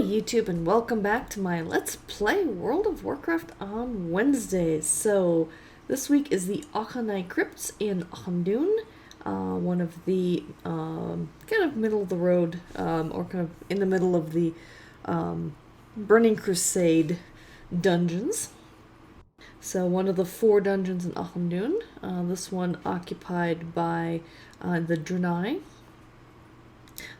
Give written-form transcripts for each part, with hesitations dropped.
YouTube, and welcome back to my Let's Play World of Warcraft on Wednesdays. So this week is the Auchenai Crypts in Auchindoun, one of the kind of middle of the road, or kind of in the middle of the Burning Crusade dungeons. So one of the 4 dungeons in Auchindoun, this one occupied by the Draenei.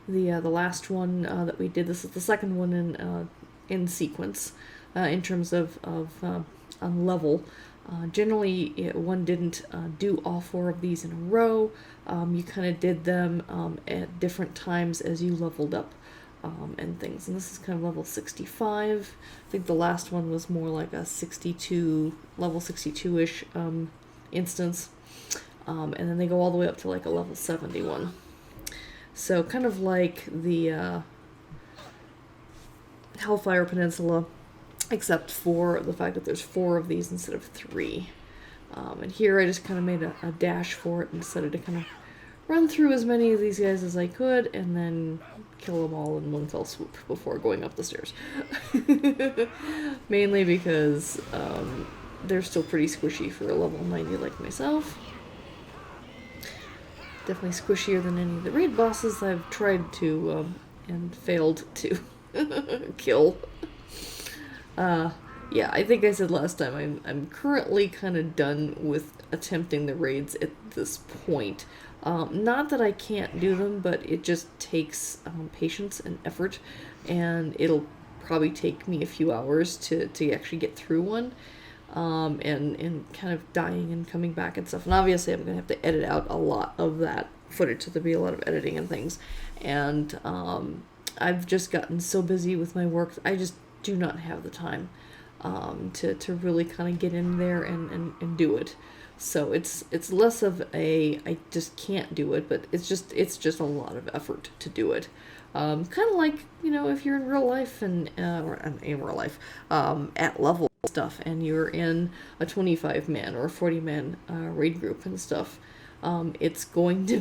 The last one that we did, this is the second one in sequence in terms of on level. Generally, one didn't do all 4 of these in a row. You kind of did them at different times as you leveled up and things. And this is kind of level 65. I think the last one was more like a 62, level 62-ish instance. And then they go all the way up to like a level 71. So kind of like the Hellfire Peninsula, except for the fact that there's 4 of these instead of 3. And here I just kind of made a dash for it and decided to kind of run through as many of these guys as I could and then kill them all in one fell swoop before going up the stairs. Mainly because they're still pretty squishy for a level 90 like myself. Definitely squishier than any of the raid bosses I've tried to and failed to kill. Yeah, I think I said last time I'm currently kind of done with attempting the raids at this point. Not that I can't do them, but it just takes patience and effort, and it'll probably take me a few hours to actually get through one. And kind of dying and coming back and stuff. And obviously I'm going to have to edit out a lot of that footage, so there'll be a lot of editing and things. And I've just gotten so busy with my work, I just do not have the time to really kind of get in there and do it. So it's less of a I just can't do it, but it's just a lot of effort to do it. Kind of like, you know, if you're in real life and or in real life at level stuff and you're in a 25-man or a 40-man raid group and stuff, it's going to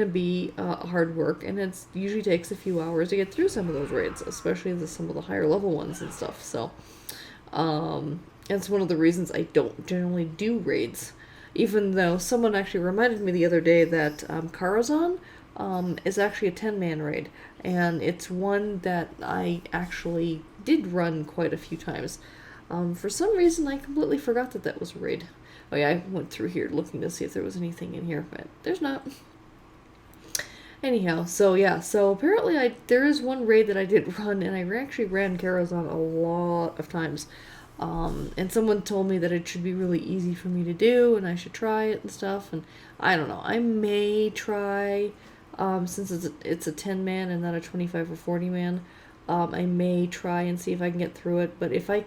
be hard work, and it usually takes a few hours to get through some of those raids, especially some of the higher level ones and stuff. So it's one of the reasons I don't generally do raids, even though someone actually reminded me the other day that Karazhan is actually a 10-man raid, and it's one that I actually did run quite a few times. For some reason, I completely forgot that was a raid. Oh yeah, I went through here looking to see if there was anything in here, but there's not. Anyhow, so yeah, so apparently there is one raid that I did run, and I actually ran Karazhan a lot of times. And someone told me that it should be really easy for me to do, and I should try it and stuff, and I don't know, I may try, since it's a 10-man and not a 25 or 40-man, I may try and see if I can get through it, but if I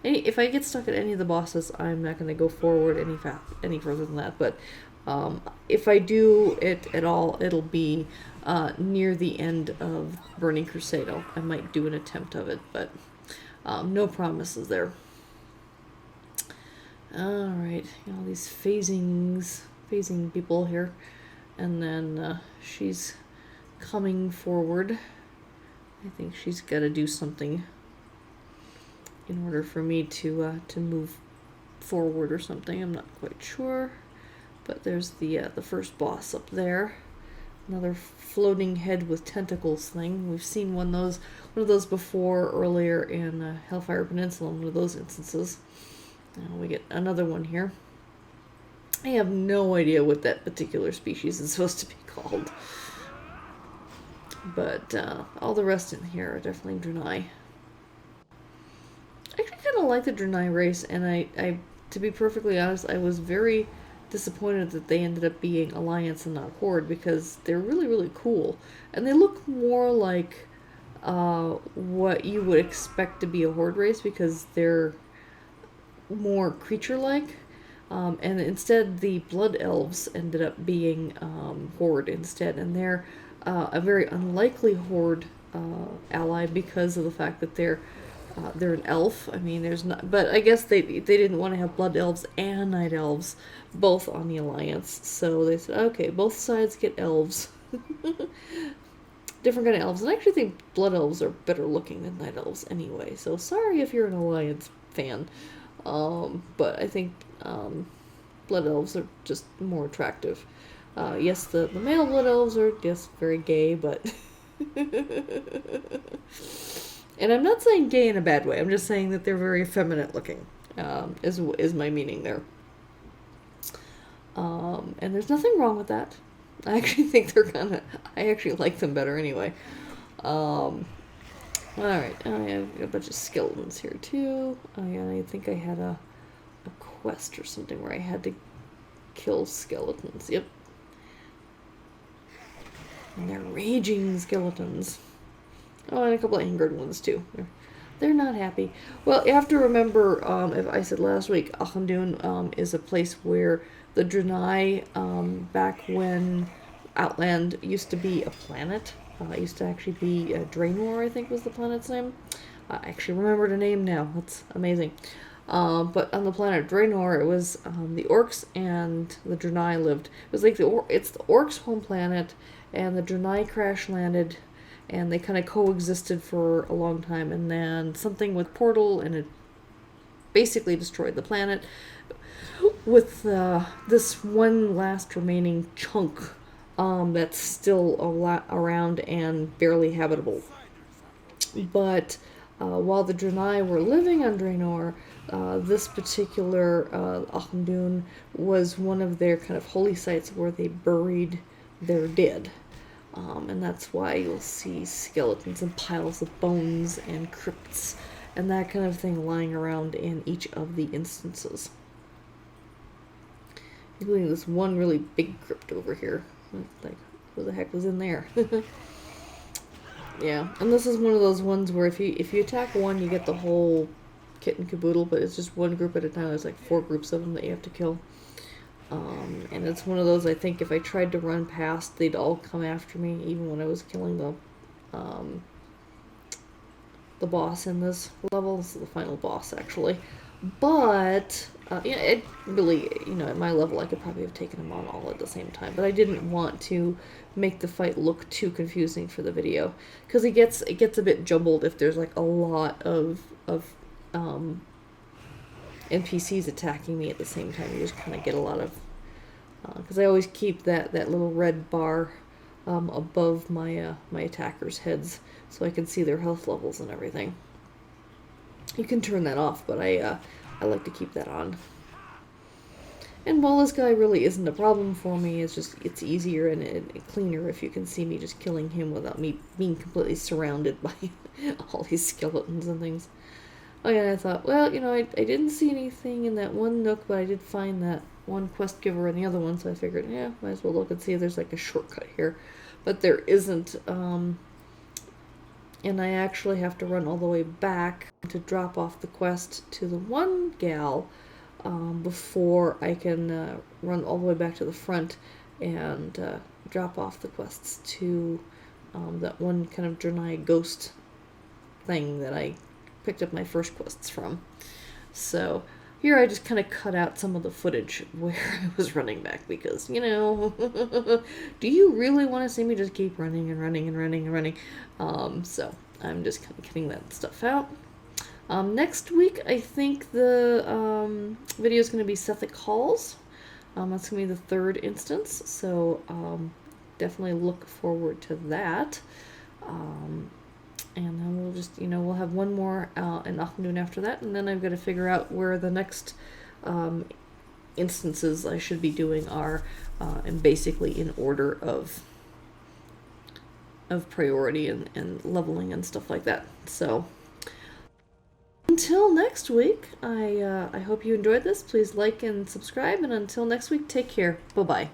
if I get stuck at any of the bosses, I'm not going to go forward any further than that, but if I do it at all, it'll be near the end of Burning Crusade. I might do an attempt of it, but no promises there. Alright, all these phasing people here. And then she's coming forward. I think she's got to do something in order for me to move forward or something. I'm not quite sure. But there's the first boss up there. Another floating head with tentacles thing. We've seen one of those before earlier in Hellfire Peninsula, one of those instances. Now we get another one here. I have no idea what that particular species is supposed to be called. But all the rest in here are definitely Draenei. I actually kind of like the Draenei race, and I, to be perfectly honest, I was very disappointed that they ended up being Alliance and not Horde, because they're really, really cool. And they look more like what you would expect to be a Horde race, because they're more creature-like. And instead, the Blood Elves ended up being Horde instead, and they're a very unlikely Horde ally because of the fact that they're an elf. I mean, there's not, but I guess they didn't want to have Blood Elves and Night Elves both on the Alliance, so they said, okay, both sides get elves. different kind of elves. And I actually think blood elves are better looking than night elves anyway. So sorry if you're an Alliance fan. But I think blood elves are just more attractive. Yes, the male blood elves are just very gay, but... And I'm not saying gay in a bad way. I'm just saying that they're very effeminate looking, is my meaning there. And there's nothing wrong with that. I actually think they're kind of... I actually like them better anyway. Alright, I have a bunch of skeletons here too. I think I had a quest or something where I had to kill skeletons. Yep. And they're raging skeletons. Oh, and a couple of angered ones too. They're not happy. Well, you have to remember, if I said last week, Auchindoun is a place where the Draenei, back when Outland used to be a planet, it used to actually be Draenor, I think was the planet's name. I actually remembered a name now. That's amazing. But on the planet Draenor, it was the orcs and the Draenei lived. It was like it's the orcs' home planet, and the Draenei crash landed, and they kind of coexisted for a long time, and then something with portal, and it basically destroyed the planet with this one last remaining chunk that's still around and barely habitable. But while the Draenei were living on Draenor, this particular Auchindoun was one of their kind of holy sites where they buried their dead. And that's why you'll see skeletons and piles of bones and crypts and that kind of thing lying around in each of the instances. Including this one really big crypt over here. Like, who the heck was in there? Yeah, and this is one of those ones where if you attack one, you get the whole kit and caboodle, but it's just one group at a time. There's like 4 groups of them that you have to kill. And it's one of those, I think if I tried to run past, they'd all come after me, even when I was killing the boss in this level. This is the final boss, actually. But, it really, at my level, I could probably have taken them on all at the same time. But I didn't want to make the fight look too confusing for the video. Because it gets a bit jumbled if there's, like, a lot of NPCs attacking me at the same time. You just kind of get a lot of... Because I always keep that little red bar above my attackers' heads so I can see their health levels and everything. You can turn that off, but I like to keep that on. And while this guy really isn't a problem for me, it's easier and cleaner if you can see me just killing him without me being completely surrounded by all these skeletons and things. Oh yeah, I thought, well, I didn't see anything in that one nook, but I did find that one quest giver in the other one, so I figured, yeah, might as well look and see if there's like a shortcut here. But there isn't, and I actually have to run all the way back to drop off the quest to the one gal before I can run all the way back to the front and drop off the quests to that one kind of Draenei ghost thing that I picked up my first quests from. So here I just kind of cut out some of the footage where I was running back because, do you really want to see me just keep running and running and running and running? So I'm just kind of cutting that stuff out. Next week, I think the video is going to be Sethic Halls. That's going to be the 3rd instance, so definitely look forward to that. And then we'll just, we'll have one more in Auchindoun after that, and then I've got to figure out where the next instances I should be doing are, and basically in order of priority and leveling and stuff like that. So until next week, I hope you enjoyed this. Please like and subscribe, and until next week, take care. Bye-bye.